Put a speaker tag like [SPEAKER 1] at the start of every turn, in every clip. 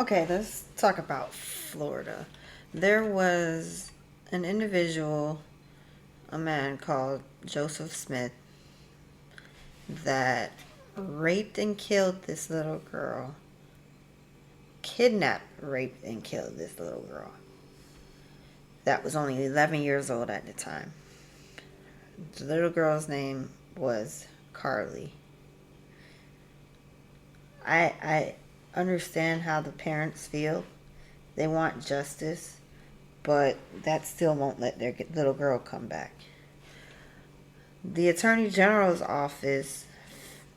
[SPEAKER 1] Okay, let's talk about Florida. There was an individual, a man called Joseph Smith, that raped and killed this little girl. Kidnapped, raped, and killed this little girl. That was only 11 years old at the time. The little girl's name was Carly. I understand how the parents feel. They want justice, but that still won't let their little girl come back. The Attorney General's office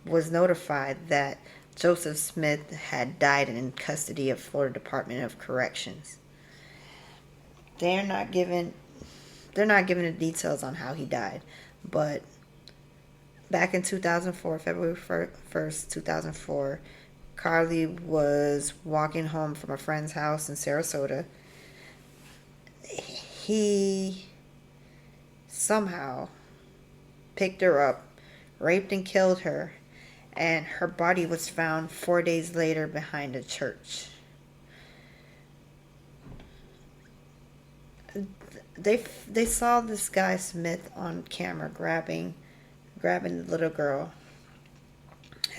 [SPEAKER 1] was notified that Joseph Smith had died in custody of Florida Department of Corrections. They're not given they're not giving the details on how he died, but back in 2004, February 1st, 2004, Carly was walking home from a friend's house in Sarasota. He somehow picked her up, raped and killed her, and her body was found 4 days later behind a church. They saw this guy Smith on camera grabbing the little girl,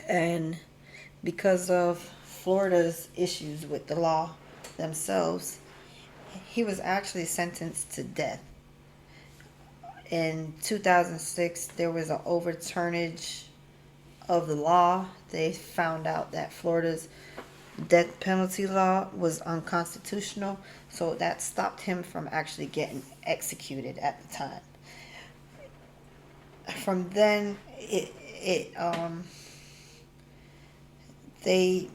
[SPEAKER 1] and because of Florida's issues with the law themselves, he was actually sentenced to death. In 2006, there was an overturnage of the law. They found out that Florida's death penalty law was unconstitutional, so that stopped him from actually getting executed at the time. From then, they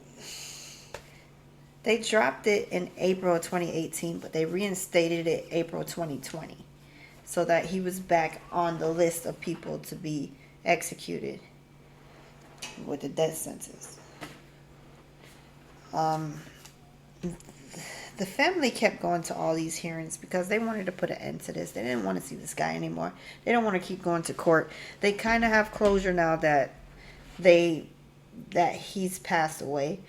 [SPEAKER 1] they dropped it in April 2018, but they reinstated it April 2020, so that he was back on the list of people to be executed with the death sentence. Um, the family kept going to all these hearings because they wanted to put an end to this. They didn't want to see this guy anymore. They don't want to keep going to court. They kind of have closure now they that he's passed away,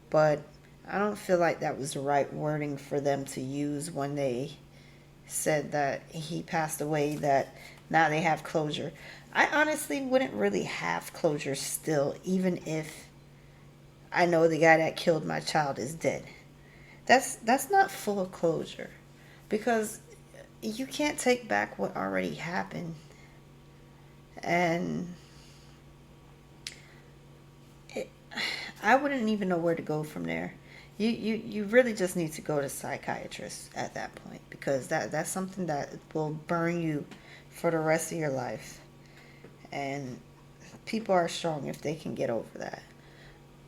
[SPEAKER 1] but I don't feel like that was the right wording for them to use when they said that he passed away, that now they have closure. I honestly wouldn't really have closure still, even if I know the guy that killed my child is dead. That's not full of closure, because you can't take back what already happened. And it, I wouldn't even know where to go from there. You really just need to go to a psychiatrist at that point, because that's something that will burn you for the rest of your life. And people are strong if they can get over that,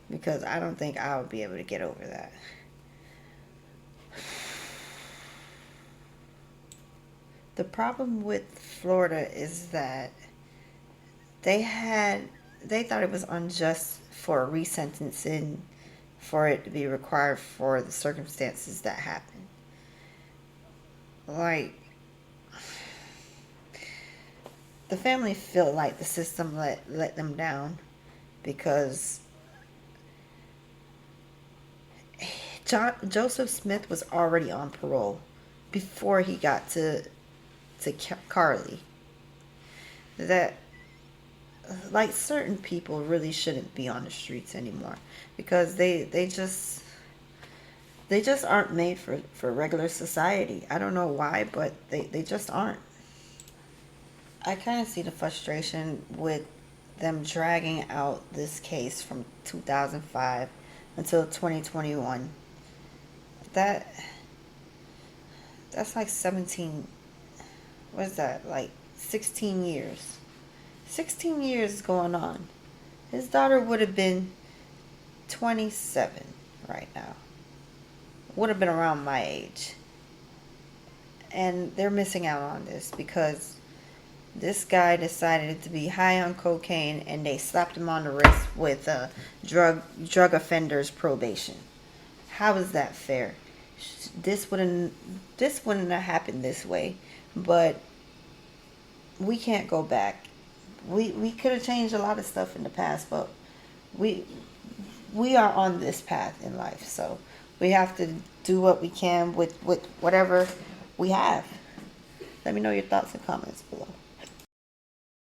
[SPEAKER 1] because I don't think I would be able to get over that. The problem with Florida is that they had they thought it was unjust for a resentencing for it to be required for the circumstances that happened. Like, the family feel like the system let them down, because Joseph Smith was already on parole before he got to Carly. That, like, certain people really shouldn't be on the streets anymore, because they just aren't made for regular society. I don't know why, but they just aren't. I kind of see the frustration with them dragging out this case from 2005 until 2021. That that's like 17, what is that, like 16 years. 16 years going on. His daughter would have been 27 right now. Would have been around my age. And they're missing out on this because this guy decided to be high on cocaine, and they slapped him on the wrist with drug offenders probation. How is that fair? This wouldn't have happened this way, but we can't go back. We could have changed a lot of stuff in the past, but we we are on this path in life, so we have to do what we can with whatever we have. Let me know your thoughts and comments below.